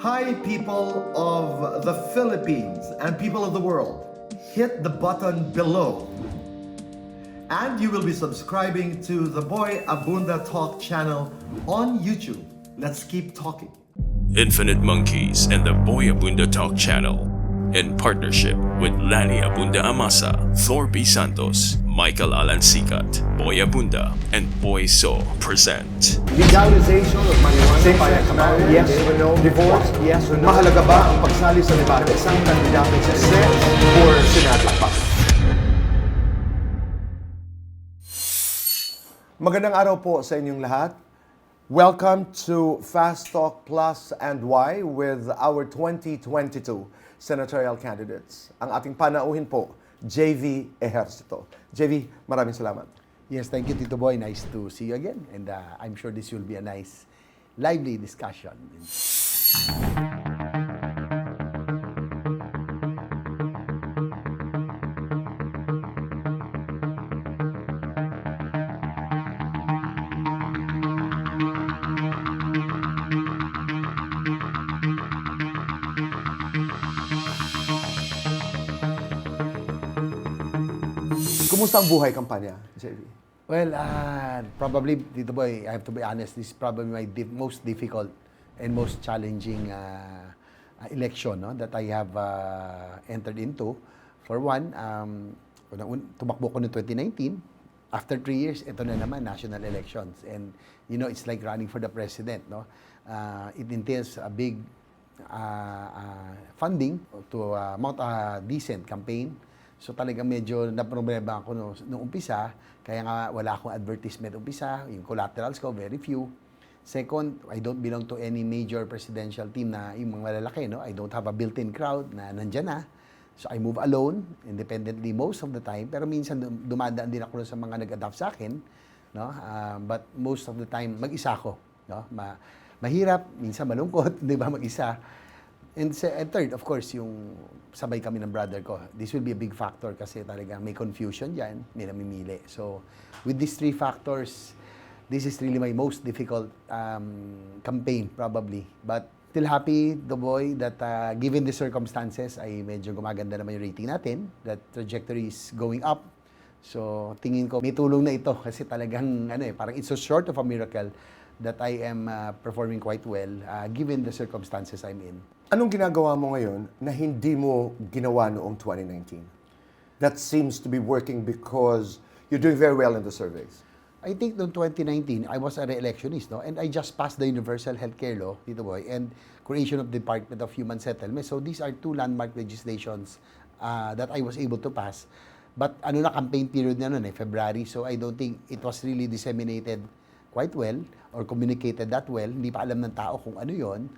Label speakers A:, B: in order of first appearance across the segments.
A: Hi, people of the Philippines and people of the world. Hit the button below. And you will be subscribing to the Boy Abunda Talk channel on YouTube. Let's keep talking.
B: Infinite Monkeys and the Boy Abunda Talk channel, in partnership with Lani Abunda Amasa, Thor P. Santos, Michael Alan Sikat, Boy Abunda, and Boy So present.
A: Legalization of marijuana,
C: Same-sex marriage,
A: yes,
C: divorce, yes or no.
A: Mahalaga ba ang pagsali sa debate? Isang kandidato sa Senate or Senado? Magandang araw po sa inyong lahat. Welcome to Fast Talk Plus and Y with our 2022 Senatorial candidates. Ang ating panauhin po, JV Ejercito. JV, maraming salamat.
C: Yes, thank you, Tito Boy. Nice to see you again. And I'm sure this will be a nice, lively discussion.
A: Kumusta ang buhay kampanya, JV?
C: Well, probably, Tito Boy, I have to be honest, this is probably my most difficult and most challenging election that I have entered into. For one, tumakbo ko noong 2019. After 3 years, ito na naman, national elections. And, you know, it's like running for the president. No? It entails a big funding to mount a decent campaign. So talagang medyo naproblema ako nung umpisa, kaya nga wala akong advertisement umpisa, yung collaterals ko, very few. Second, I don't belong to any major presidential team na yung mga malalaki, no? I don't have a built-in crowd na nandyan na. So I move alone, independently most of the time, pero minsan dumadaan din ako sa mga nag-adapt sa akin, no? But most of the time, mag-isa ako, no? Mahirap, minsan malungkot, di ba, mag-isa. And third, of course, yung sabay kami ng brother ko. This will be a big factor kasi talagang may confusion dyan, may namimili. So, with these three factors, this is really my most difficult campaign, probably. But still happy, the boy, that given the circumstances, ay medyo gumaganda naman yung rating natin. That trajectory is going up. So, tingin ko, may tulong na ito kasi talagang, parang it's so short of a miracle that I am performing quite well, given the circumstances I'm in.
A: Anong ginagawa mo ngayon na hindi mo ginawa noong 2019? That seems to be working because you're doing very well in the surveys.
C: I think noong 2019, I was a re-electionist, no? And I just passed the Universal Healthcare Law, Tito Boy, and creation of Department of Human Settlement. So these are two landmark legislations that I was able to pass. But campaign period na noon, February, so I don't think it was really disseminated quite well or communicated that well. Hindi pa alam ng tao kung ano yon.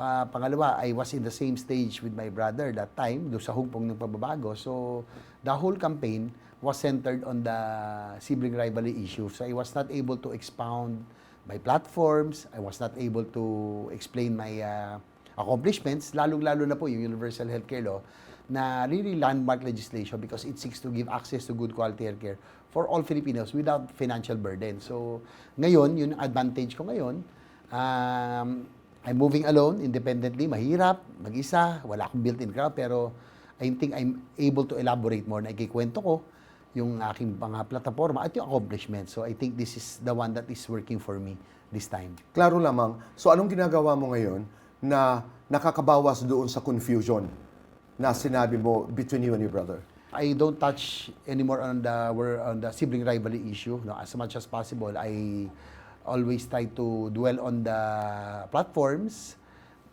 C: Pangalawa, I was in the same stage with my brother that time, doon sa hugpong ng pagbabago. So, the whole campaign was centered on the sibling rivalry issue. So, I was not able to expound my platforms. I was not able to explain my accomplishments, lalong-lalo na po yung Universal Healthcare Law, na really landmark legislation because it seeks to give access to good quality healthcare for all Filipinos without financial burden. So, ngayon, yun ang advantage ko ngayon. I'm moving alone, independently, mahirap, mag-isa, wala akong built-in crowd, pero I think I'm able to elaborate more na ikikwento ko yung aking mga plataforma at yung accomplishment. So I think this is the one that is working for me this time.
A: Klaro lamang. So anong ginagawa mo ngayon na nakakabawas doon sa confusion na sinabi mo between you and your brother?
C: I don't touch anymore on the sibling rivalry issue. No, as much as possible, I always try to dwell on the platforms,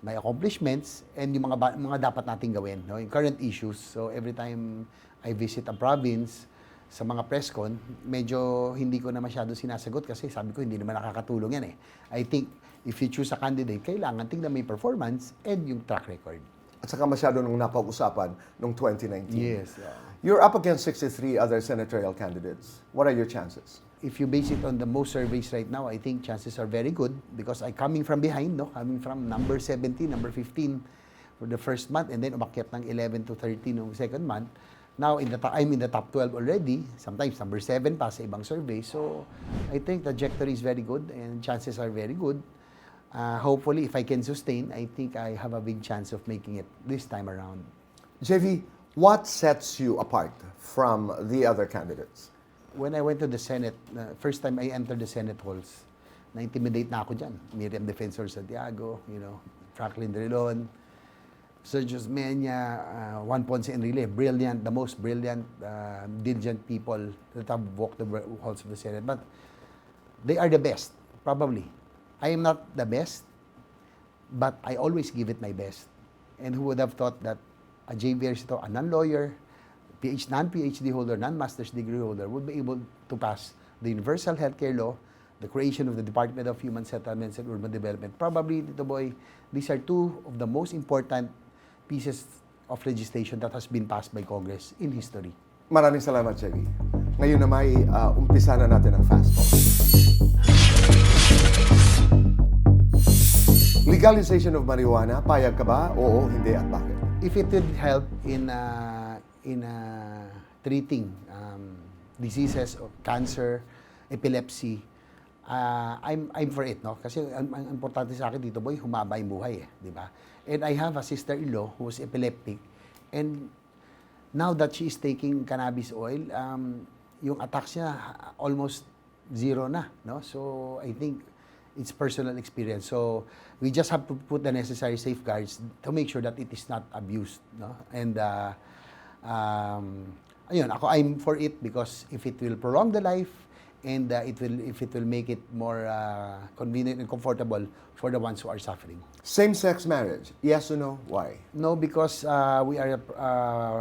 C: my accomplishments, and yung mga dapat nating gawin, no? Yung current issues. So every time I visit a province, sa mga press con, medyo hindi ko na masyado sinasagot kasi sabi ko hindi naman nakakatulong yan . I think if you choose a candidate, kailangan tingnan may performance and yung track record.
A: At saka masyado nung napag-usapan noong 2019.
C: Yes.
A: You're up against 63 other senatorial candidates. What are your chances?
C: If you base it on the most surveys right now, I think chances are very good because I'm coming from behind, no? Coming from number 17, number 15 for the first month and then umakyat ng 11 to 13 ng second month. Now, I'm in the top 12 already, sometimes number 7 pa sa ibang survey. So, I think the trajectory is very good and chances are very good. Hopefully, if I can sustain, I think I have a big chance of making it this time around.
A: JV, what sets you apart from the other candidates?
C: When I went to the Senate, first time I entered the Senate halls, na-intimidate na ako dyan. Miriam Defensor Santiago, Franklin Drilon, Sergio Mena, Juan Ponce Enrile, brilliant, the most brilliant, diligent people that have walked the halls of the Senate. But they are the best, probably. I am not the best, but I always give it my best. And who would have thought that a Ejercito, a non-lawyer, non-PhD holder, non-master's degree holder, would be able to pass the universal healthcare law, the creation of the Department of Human Settlements and Urban Development. Probably, Tito Boy, these are two of the most important pieces of legislation that has been passed by Congress in history.
A: Maraming salamat, JV. Ngayon na may umpisa na natin ang Fast Talk. Legalization of marijuana, payag ka ba? Oo, hindi, at bakit?
C: If it would help in treating diseases of cancer, epilepsy, I'm for it, no? Kasi ang importante sa akin dito, boy, humaba yung buhay, di ba? And I have a sister-in-law who's epileptic, and now that she is taking cannabis oil, yung attacks niya almost zero na, no? So I think it's personal experience. So we just have to put the necessary safeguards to make sure that it is not abused, no? And ayun, ako I'm for it because if it will prolong the life and if it will make it more convenient and comfortable for the ones who are suffering.
A: Same-sex marriage, yes or no? Why?
C: No, because we are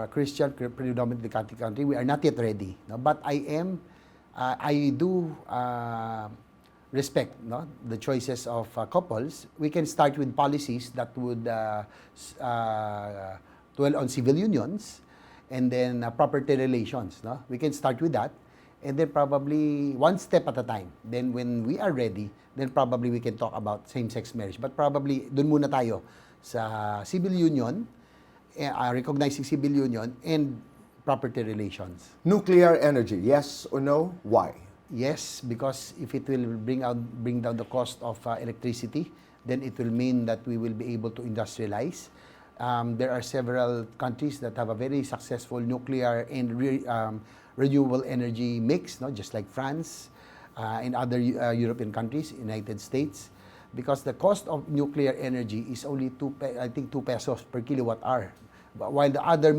C: a Christian, predominantly Catholic country. We are not yet ready. No? But I do respect, no, the choices of couples. We can start with policies that would dwell on civil unions and then property relations. No? We can start with that. And then probably one step at a time. Then when we are ready, then probably we can talk about same-sex marriage. But probably dun muna tayo sa civil union, recognizing civil union and property relations.
A: Nuclear energy, yes or no? Why?
C: Yes, because if it will bring down the cost of electricity, then it will mean that we will be able to industrialize. There are several countries that have a very successful nuclear and renewable energy mix, no? Just like France and other European countries, United States, because the cost of nuclear energy is only 2 pesos per kilowatt hour, while the other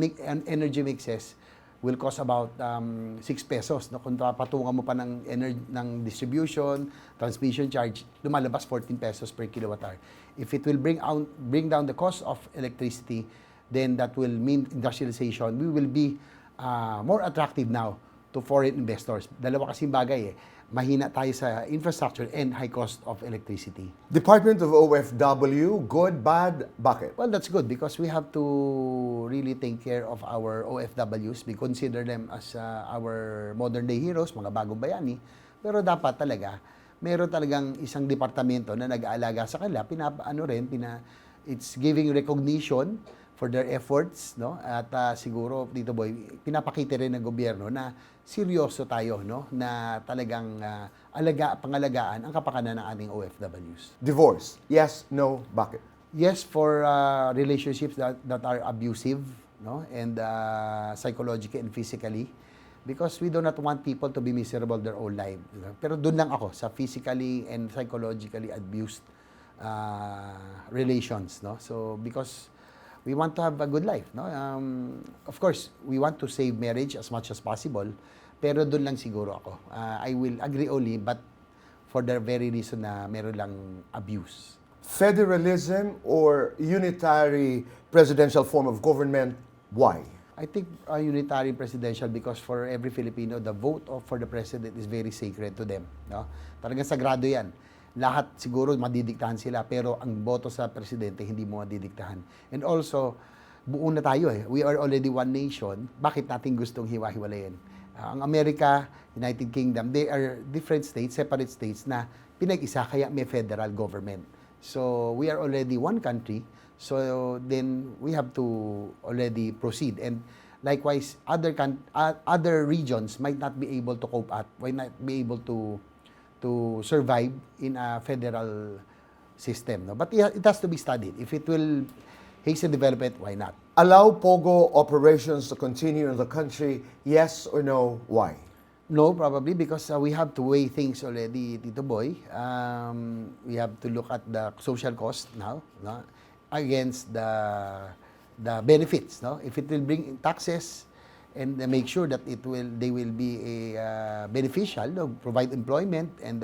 C: energy mixes will cost about 6 pesos. No? Kung patungan mo pa ng distribution, transmission charge, lumalabas 14 pesos per kilowatt hour. If it will bring down the cost of electricity, then that will mean industrialization. We will be more attractive now to foreign investors. Dalawa kasing bagay mahina tayo sa infrastructure and high cost of electricity.
A: Department of OFW, good, bad, bakit?
C: Well, that's good because we have to really take care of our OFWs. We consider them as our modern day heroes, mga bagong bayani. Pero dapat talaga, meron talagang isang departamento na nag-aalaga sa kanila. It's giving recognition for their efforts, no? At siguro dito, boy, pinapakita rin ng gobyerno na seryoso tayo, no? Na talagang pangalagaan ang kapakanan ng ating OFWs.
A: Divorce, yes, no, bakit?
C: Yes, for relationships that are abusive, no? And psychologically and physically, because we do not want people to be miserable their whole life. Pero doon lang ako sa physically and psychologically abused relations, no? So because we want to have a good life, no? Of course, we want to save marriage as much as possible, pero doon lang siguro ako. I will agree only, but for the very reason na meron lang abuse.
A: Federalism or unitary presidential form of government, why?
C: I think unitary presidential because for every Filipino, the vote for the president is very sacred to them, no? Talagang sagrado yan. Lahat siguro madidiktahan sila, pero ang boto sa presidente hindi mo madidiktahan. And also, buo na tayo We are already one nation. Bakit natin gustong hiwa-hiwalayin? Ang Amerika, United Kingdom, they are different states, separate states na pinag-isa kaya may federal government. So, we are already one country. So, then we have to already proceed. And likewise, other regions might not be able to cope up, might not be able to survive in a federal system, no? But it has to be studied. If it will hasten development, why not?
A: Allow POGO operations to continue in the country, yes or no? Why?
C: No, probably because we have to weigh things already, Tito Boy. We have to look at the social cost now, no, against the benefits, no. If it will bring in taxes and make sure that they will be a beneficial, no, provide employment and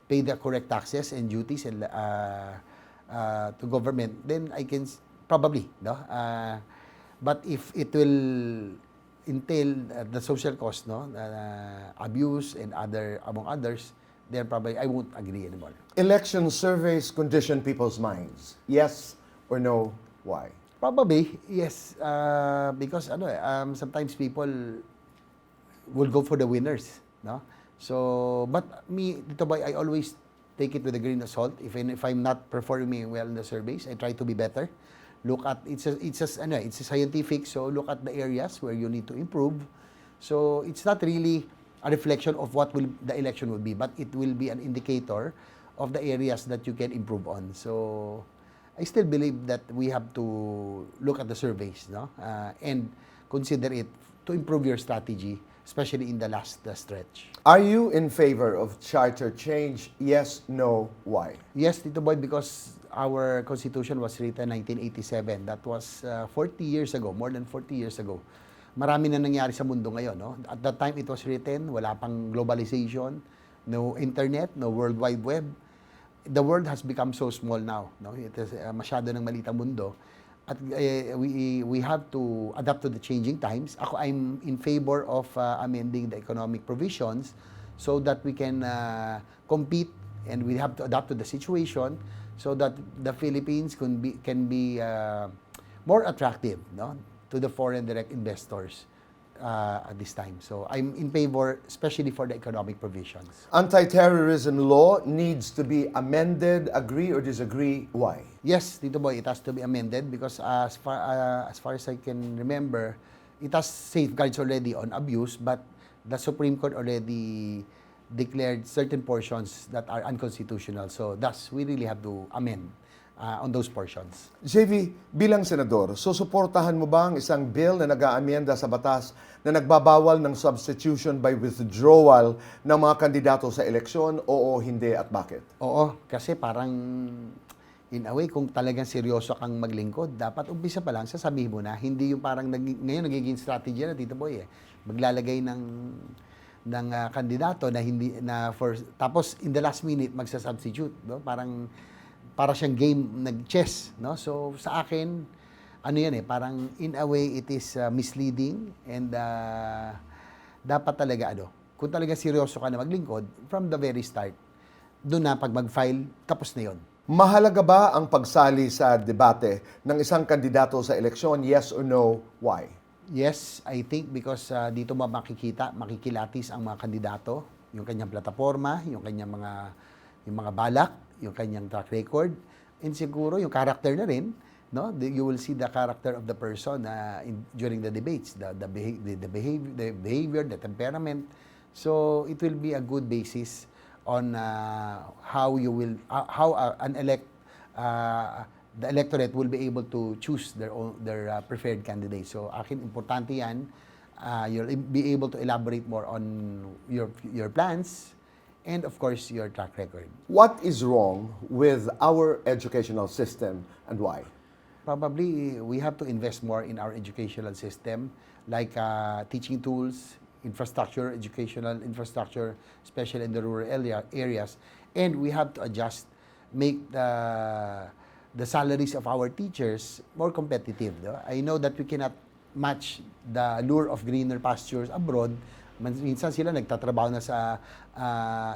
C: pay the correct taxes and duties and to government, then I can probably, no. But if it will entail the social cost, no, abuse and among others, then probably I won't agree anymore.
A: Election surveys condition people's minds, yes or no? Why?
C: Probably yes, because sometimes people will go for the winners, no. So, but me, Tito Boy, I always take it with a grain of salt. If I'm not performing well in the surveys, I try to be better. Look at it's a scientific, so look at the areas where you need to improve. So it's not really a reflection of what the election will be, but it will be an indicator of the areas that you can improve on. So I still believe that we have to look at the surveys, no, and consider it to improve your strategy, especially in the last stretch.
A: Are you in favor of charter change? Yes, no, why?
C: Yes, Tito Boy, because our Constitution was written 1987. That was 40 years ago, more than 40 years ago. Marami na nangyari sa mundo ngayon, no? At that time it was written, wala pang globalization, no internet, no World Wide Web. The world has become so small now, no? It is masyado ng maliit ang mundo. At we have to adapt to the changing times. I'm in favor of amending the economic provisions so that we can compete, and we have to adapt to the situation so that the Philippines can be more attractive, no, to the foreign direct investors at this time. So I'm in favor, especially for the economic provisions.
A: Anti-terrorism law needs to be amended. Agree or disagree? Why?
C: Yes, Tito Boy, it has to be amended because as far as I can remember, it has safeguards already on abuse, but the Supreme Court already declared certain portions that are unconstitutional. So thus, we really have to amend on those portions.
A: JV, bilang senador, susuportahan mo ba ang isang bill na nag-aamyenda sa batas na nagbabawal ng substitution by withdrawal ng mga kandidato sa eleksyon? Oo, hindi at bakit?
C: Oo, kasi parang in a way, kung talagang seryoso kang maglingkod, dapat umpisa pa lang, sasabihin mo na, hindi yung parang ngayon nagiging strategy na, Tito Boy, maglalagay ng kandidato na hindi tapos in the last minute magsa-substitute, no? Para siyang game nag-chess, no? So sa akin parang in a way it is misleading, and dapat talaga kung talaga seryoso ka na maglingkod from the very start, doon na pag mag-file tapos na 'yon.
A: Mahalaga ba ang pagsali sa debate ng isang kandidato sa eleksyon? Yes or no? Why?
C: Yes, I think because dito makikilatis ang mga kandidato, yung kanyang plataforma, yung kanyang mga balak, yung kanyang track record, and siguro yung character na rin, no? You will see the character of the person during the debates, the behavior, the temperament. So it will be a good basis on how the electorate will be able to choose their preferred candidate. So akin importante 'yan. You'll be able to elaborate more on your plans and of course your track record.
A: What is wrong with our educational system and why?
C: Probably we have to invest more in our educational system, like teaching tools, educational infrastructure, especially in the rural areas, and we have to make the salaries of our teachers more competitive. No? I know that we cannot match the lure of greener pastures abroad. Minsan sila nagtatrabaho na sa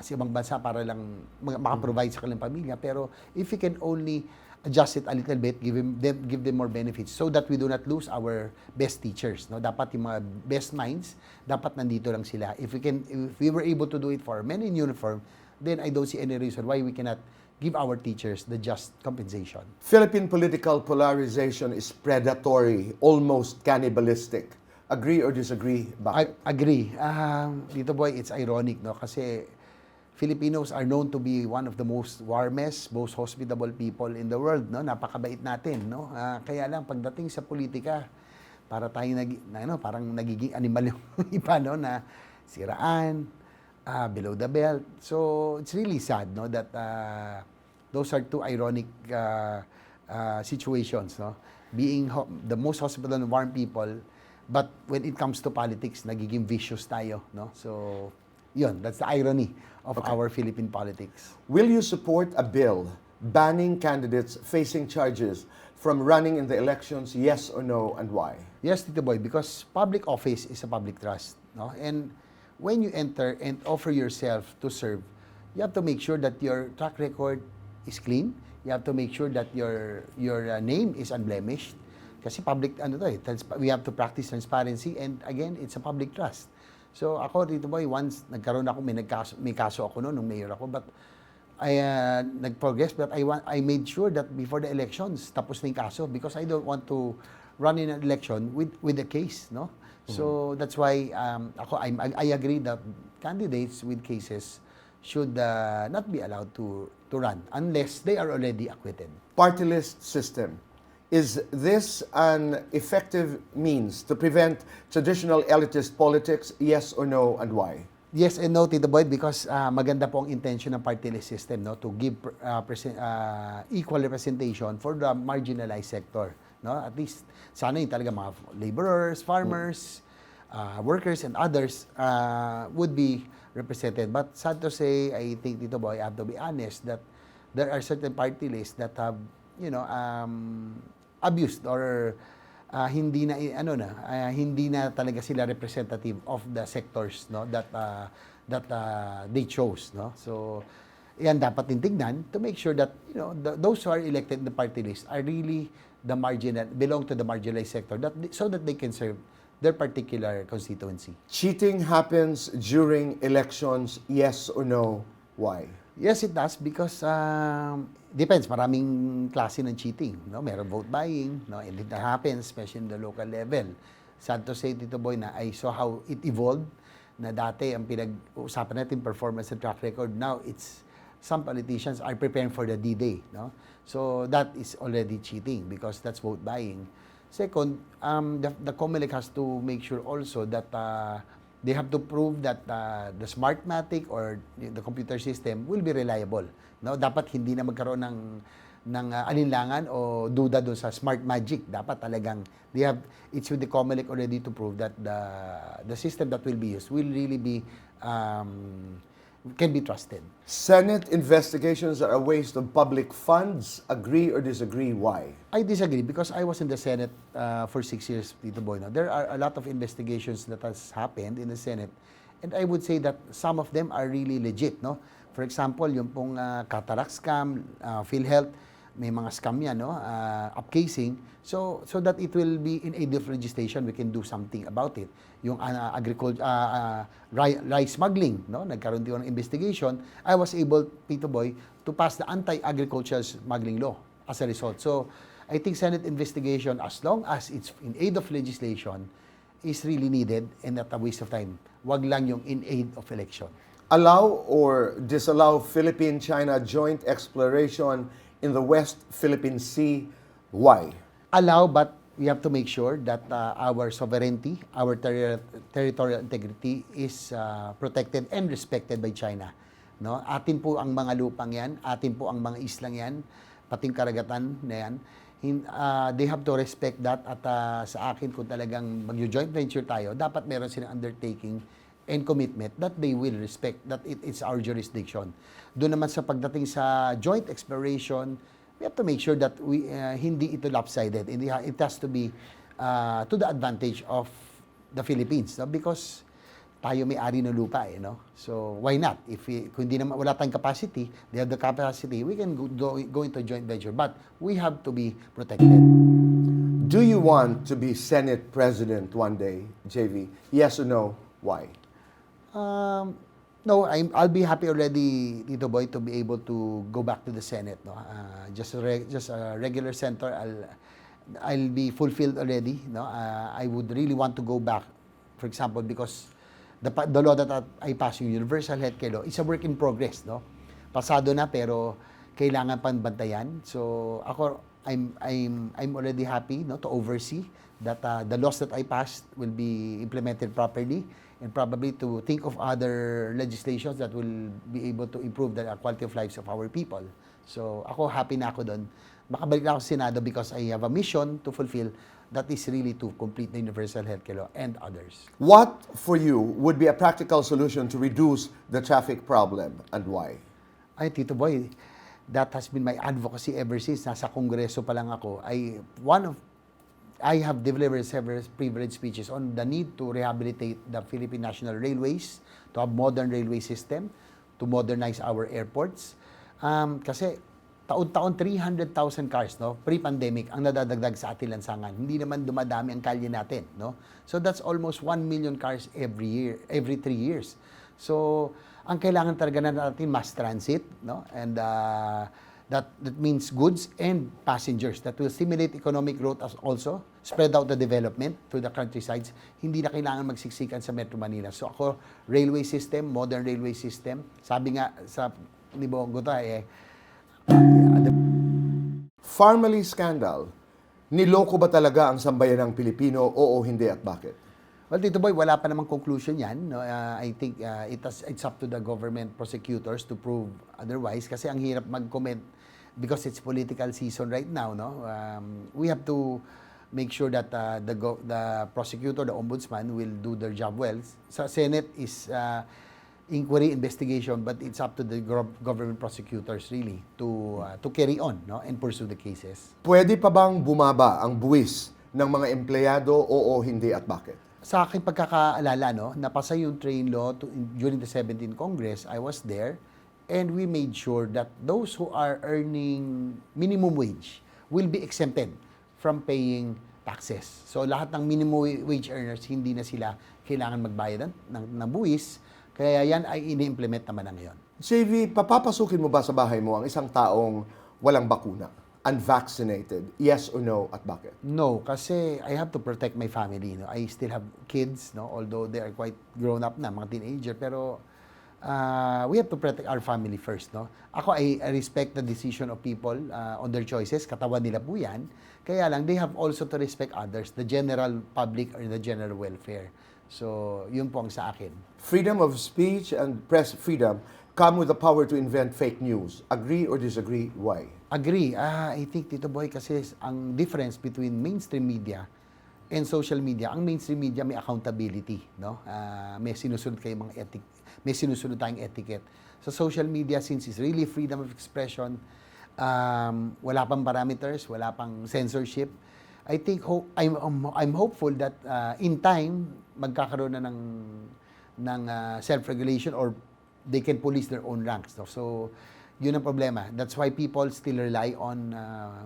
C: ibang bansa para lang makaprovide sa kanilang pamilya. Pero if we can only adjust it a little bit, give them more benefits so that we do not lose our best teachers. No? Dapat yung mga best minds, dapat nandito lang sila. If we were able to do it for men in uniform, then I don't see any reason why we cannot give our teachers the just compensation.
A: Philippine political polarization is predatory, almost cannibalistic. Agree or disagree? Bakit?
C: I agree. Dito Boy, it's ironic, no? Kasi Filipinos are known to be one of the most warmest, most hospitable people in the world, no? Napakabait natin, no? Kaya lang pagdating sa politika, para tayong parang nagiging animal yung iba, no, na siraan, below the belt. So it's really sad, no, that those are two ironic situations, no? Being the most hospitable and warm people, but when it comes to politics, nagiging vicious tayo, no? So yun, that's the irony of our Philippine politics.
A: Will you support a bill banning candidates facing charges from running in the elections, yes or no, and why?
C: Yes, Tito Boy, because public office is a public trust, no? And when you enter and offer yourself to serve, you have to make sure that your track record is clean. You have to make sure that your name is unblemished. Kasi public, we have to practice transparency, and again, it's a public trust. So ako, Tito Boy, once nagkaroon ako, may kaso ako noon, nung mayor ako, but I nag-progress, but I made sure that before the elections, tapos na yung kaso, because I don't want to run in an election with a case, no? So that's why I agree that candidates with cases should not be allowed to run unless they are already acquitted.
A: Party list system. Is this an effective means to prevent traditional elitist politics, yes or no, and why?
C: Yes and no, Tito Boy, because maganda po ang intention ng party list system, no, to give equal representation for the marginalized sector, no? At least sana yung talaga mga laborers, farmers, workers and others would be represented. But sad to say, I think, Tito Boy, I have to be honest that there are certain party lists that have, abused or hindi na talaga sila representative of the sectors, no, that they chose, no. So yan dapat tingnan to make sure that those who are elected in the party list are really belong to the marginalized sector, so that they can serve their particular constituency.
A: Cheating happens during elections, yes or no, why?
C: Yes, it does, because depends. Maraming klase ng cheating, no? Meron vote buying, no? And it happens, especially in the local level. Sad to say, Tito Boy, na I saw how it evolved, na dati ang pinag-uusapan natin performance and track record. Now, some politicians are preparing for the D-Day, no? So that is already cheating, because that's vote buying. Second, the COMELEC has to make sure also that they have to prove that the Smartmatic or the computer system will be reliable. No, dapat hindi na magkaroon ng alinlangan o duda doon sa Smart Magic. Dapat talagang it's with the COMELEC already to prove that the system that will be used will really be can be trusted.
A: Senate investigations are a waste of public funds. Agree or disagree? Why?
C: I disagree, because I was in the Senate for 6 years, Tito Boy. There are a lot of investigations that has happened in the Senate, and I would say that some of them are really legit, no? For example, yung pong cataract scam, PhilHealth, may mga scam yan, no? Upcasing, so that it will be in aid of legislation, we can do something about it. Yung rice smuggling, no? Nagkaroon din ng investigation. I was able, Tito Boy, to pass the anti-agricultural smuggling law as a result. So I think Senate investigation, as long as it's in aid of legislation, is really needed and not a waste of time. Wag lang yung in aid of election.
A: Allow or disallow Philippine-China joint exploration in the West Philippine Sea. Why?
C: Allow, but we have to make sure that our sovereignty, our territorial integrity is protected and respected by China. No? Atin po ang mga lupang yan, atin po ang mga islang yan, pating karagatan na yan. They have to respect that, at sa akin, kung talagang mag-joint venture tayo, dapat meron silang undertaking and commitment that they will respect, that it's our jurisdiction. Doon naman sa pagdating sa joint exploration, we have to make sure that hindi ito lopsided. It has to be to the advantage of the Philippines, no? Because tayo may-ari ng lupa, no? So why not? Kung hindi naman wala tayong capacity, they have the capacity, we can go into joint venture, but we have to be protected.
A: Do you want to be Senate President one day, JV? Yes or no? Why?
C: No, I'll be happy already, Tito Boy, to be able to go back to the Senate. No, just a regular senator, I'll be fulfilled already. No, I would really want to go back, for example, because the law that I passed, yung Universal Healthcare Law, is a work in progress, no? Pasado na pero kailangan pang bantayan. So ako, I'm already happy, no, to oversee that the laws that I passed will be implemented properly, and probably to think of other legislations that will be able to improve the quality of lives of our people. So ako, happy na ako doon. Makabalik na ako sa Senado because I have a mission to fulfill, that is really to complete the Universal Healthcare Law and others.
A: What, for you, would be a practical solution to reduce the traffic problem and why?
C: Ay, Tito Boy, that has been my advocacy ever since nasa Kongreso pa lang ako. I have delivered several privilege speeches on the need to rehabilitate the Philippine National Railways, to have modern railway system, to modernize our airports. Kasi taon-taon 300,000 cars, no, pre-pandemic ang nadadagdag sa ating lansangan. Hindi naman dumadami ang kalye natin, no. So that's almost 1 million cars every year, every 3 years. So ang kailangan talaga na natin mass transit, no, and that means goods and passengers that will stimulate economic growth as also spread out the development to the countrysides. Hindi na kailangan magsiksikan sa Metro Manila. So ako, railway system, modern railway system. Sabi nga sa ni Bongo
A: Family scandal. Niloko ba talaga ang sambayanang Pilipino? Oo, hindi at bakit?
C: Well, Tito Boy, wala pa namang conclusion yan. No? I think it's up to the government prosecutors to prove otherwise. Kasi ang hirap mag-comment because it's political season right now. No? We have to make sure that the prosecutor, the ombudsman, will do their job well. Sa Senate is inquiry, investigation, but it's up to the government prosecutors really to carry on, no, and pursue the cases.
A: Pwede pa bang bumaba ang buwis ng mga empleyado? Oo, hindi at bakit?
C: Sa aking pagkakaalala, no, napasa yung train law during the 17th Congress. I was there, and we made sure that those who are earning minimum wage will be exempted from paying taxes. So lahat ng minimum wage earners, hindi na sila kailangan magbayad ng buwis. Kaya yan ay ini-implement naman na ngayon.
A: JV, papapasukin mo ba sa bahay mo ang isang taong walang bakuna? Unvaccinated? Yes or no at bakit?
C: No, kasi I have to protect my family. No? I still have kids, no? Although they are quite grown up na, mga teenager. Pero we have to protect our family first. No? Ako, I respect the decision of people on their choices. Katawan nila po yan. Kaya lang, they have also to respect others, the general public or the general welfare. So, yun po ang sa akin.
A: Freedom of speech and press freedom come with the power to invent fake news. Agree or disagree? Why?
C: Agree. I think, Tito Boy, kasi ang difference between mainstream media and social media, ang mainstream media may accountability, no? May sinusunod kayong mga may sinusunod tayong etiquette. Sa social media, since it's really freedom of expression, wala pang parameters, wala pang censorship, I think I'm hopeful that in time magkakaroon na ng self-regulation or they can police their own ranks. No? So, yun ang problema. That's why people still rely on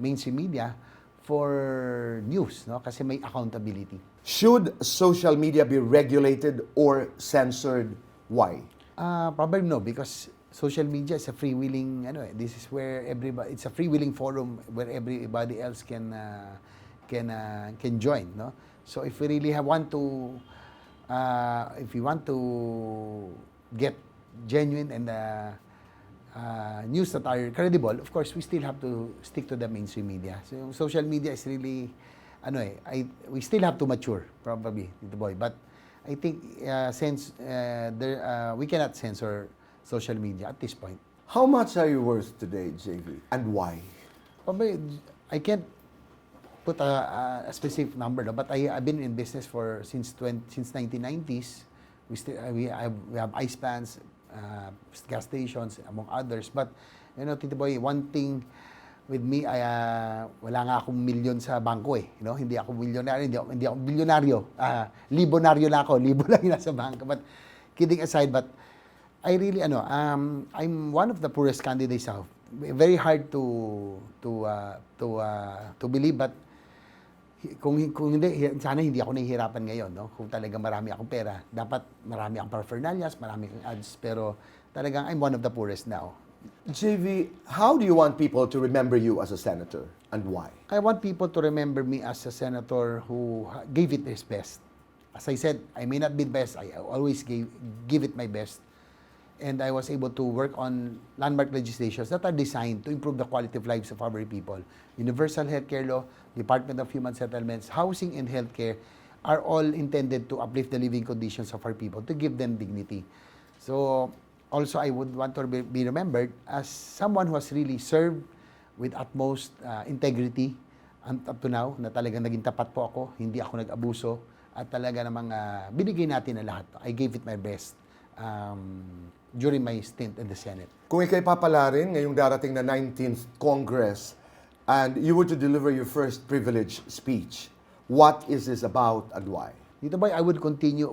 C: mainstream media for news, no? Kasi may accountability.
A: Should social media be regulated or censored? Why?
C: Probably no, because social media is a freewheeling, this is where it's a freewheeling forum where everybody else can join, no? So if we really if we want to get genuine and news that are credible, of course we still have to stick to the mainstream media. So social media is really we still have to mature probably, Tito Boy, but I think since we cannot censor social media at this point.
A: How much are you worth today, JV, and why?
C: Probably, I can't put a specific number, no? But I've been in business since 1990s. We have ice plants, gas stations, among others. But Tito Boy, one thing with me, wala nga akong milyon sa bangko eh. Hindi ako milyonaryo, hindi ako bilyonaryo. Libonaryo lang ako, libo lang yung nasa bangko. But kidding aside, but I really I'm one of the poorest candidates now. Very hard to believe, but kung hindi, sana hindi ako nahihirapan ngayon, no? Kung talaga marami akong pera, dapat marami akong paraphernalias, marami akong ads, pero talagang I'm one of the poorest now.
A: JV, how do you want people to remember you as a senator and why?
C: I want people to remember me as a senator who gave it his best As I said, I may not be the best. I always give it my best. And I was able to work on landmark legislations that are designed to improve the quality of lives of our people. Universal Healthcare Law, Department of Human Settlements, Housing and Healthcare are all intended to uplift the living conditions of our people, to give them dignity. So also I would want to be remembered as someone who has really served with utmost integrity up to now, na talagang naging tapat po ako, hindi ako nag-abuso, at talaga namang binigay natin na lahat. I gave it my best during my stint in the Senate.
A: Kung ikay papalarin ngayong darating na 19th Congress and you were to deliver your first privilege speech, what is this about and why?
C: Dito boy, I would continue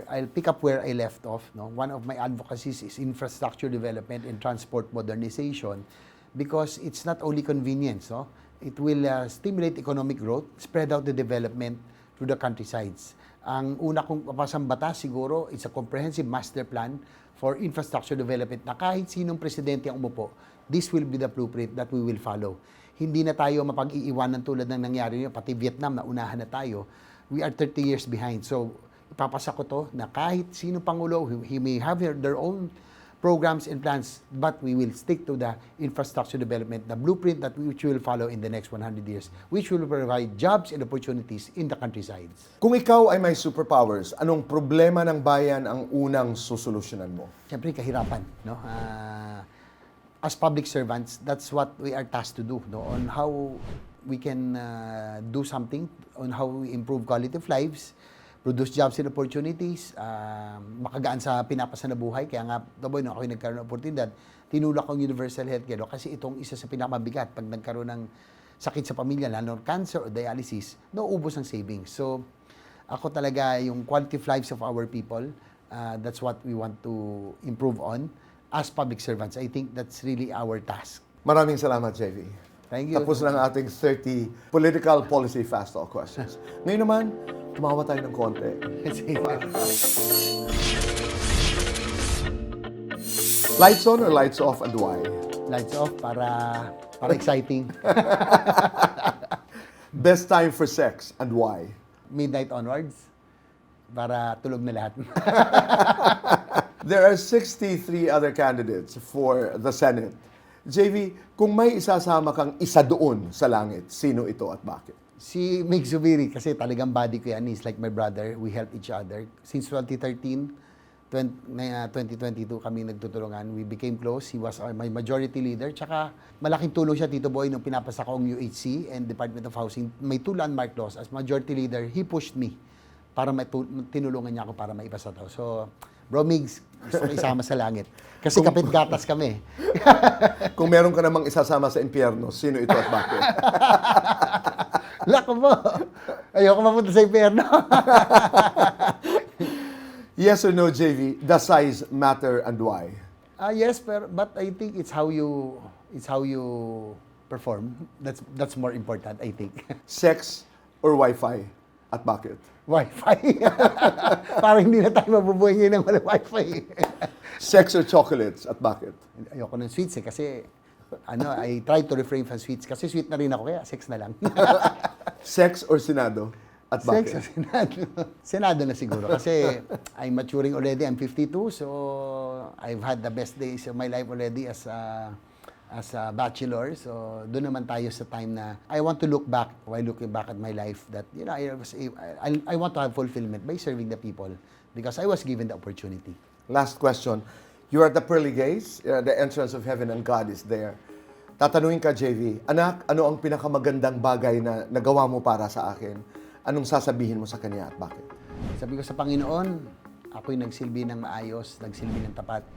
C: I'll pick up where I left off. No? One of my advocacies is infrastructure development and transport modernization because it's not only convenience. No? It will stimulate economic growth, spread out the development through the countrysides. Ang una kong papasang batas siguro, it's a comprehensive master plan for infrastructure development na kahit sinong presidente ang umupo, this will be the blueprint that we will follow. Hindi na tayo mapag-iiwanan tulad ng nangyari niyo, pati Vietnam na unahan na tayo. We are 30 years behind. So, ipapasa ko to na kahit sino pangulo, he may have their own programs and plans, but we will stick to the infrastructure development, the blueprint which we will follow in the next 100 years, which will provide jobs and opportunities in the countrysides.
A: Kung ikaw ay may superpowers, anong problema ng bayan ang unang susolusyonan mo?
C: Siyempre, kahirapan. No? As public servants, that's what we are tasked to do. No? On how we can do something, on how we improve quality of lives, produce jobs and opportunities, makagaan sa pinapasa na buhay. Kaya nga, Toboy, no, ako'y nagkaroon ng oportunidad, tinulak ang universal healthcare. No? Kasi itong isa sa pinakamabigat, pag nagkaroon ng sakit sa pamilya, lalo cancer or dialysis, nauubos ang savings. So, ako talaga, yung quality of lives of our people, that's what we want to improve on as public servants. I think that's really our task.
A: Maraming salamat, JV.
C: Thank you.
A: Tapos lang ating 30 political policy fast talk questions. Ngayon naman, tumawa tayo ng konti. Lights on or lights off and why?
C: Lights off para exciting.
A: Best time for sex and why?
C: Midnight onwards para tulog na lahat.
A: There are 63 other candidates for the Senate. JV, kung may isasama kang isa doon sa langit, sino ito at bakit?
C: Si Mig Zubiri, kasi talagang buddy ko yan. He's like my brother. We help each other. Since 2013, 2022 kami nagtutulungan. We became close. He was my majority leader. Tsaka malaking tulong siya, Tito Boy, nung pinapasa ko ang UHC and Department of Housing. May 2 landmark laws. As majority leader, he pushed me para tinulungan niya ako para maipasa to. So, Bro Migs, gusto ko isama sa langit. Kasi kapit gatas kami.
A: Kung meron ka namang isasama sa impyerno, sino ito at bakit?
C: Lako mo. Ayoko mapunta sa impyerno.
A: Yes or no, JV? Does size matter and why?
C: Yes, but I think it's how you perform. That's more important, I think.
A: Sex or Wi-Fi at bakit?
C: Wi-Fi. Parang hindi na tayo mabubuhay ngayon ng wala Wi-Fi.
A: Sex or chocolates at bakit?
C: Ayoko ng sweets kasi I try to refrain from sweets kasi sweet na rin ako kaya sex na lang.
A: Sex or Senado at bakit?
C: Sex or Senado? Senado na siguro kasi I'm maturing already. I'm 52, so I've had the best days of my life already as a bachelor. So doon naman tayo sa time na I want to look back while looking back at my life that I want to have fulfillment by serving the people because I was given the opportunity.
A: Last question. You are at the pearly gates. The entrance of heaven and God is there. Tatanungin ka, JV, anak, ano ang pinakamagandang bagay na nagawa mo para sa akin? Anong sasabihin mo sa kanya at bakit?
C: Sabi ko sa Panginoon, ako'y nagsilbi ng maayos, nagsilbi ng tapat.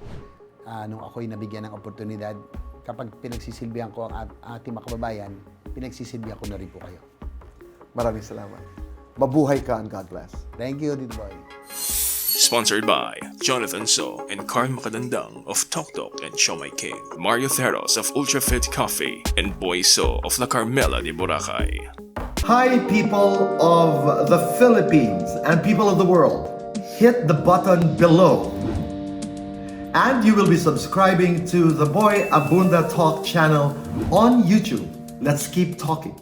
C: Nung ako'y nabigyan ng oportunidad, kapag pinagsisilbihan ko ang ating mga kababayan, pinagsisilbihan ko na rin po kayo.
A: Maraming salamat. Mabuhay ka and God bless.
C: Thank you, Tito Boy.
B: Sponsored by Jonathan So and Carl Macadandang of Tok Tok and Siomai King, Mario Theros of Ultra Fit Coffee, and Boy So of La Carmela de Boracay.
A: Hi, people of the Philippines and people of the world. Hit the button below. And you will be subscribing to the Boy Abunda Talk channel on YouTube. Let's keep talking.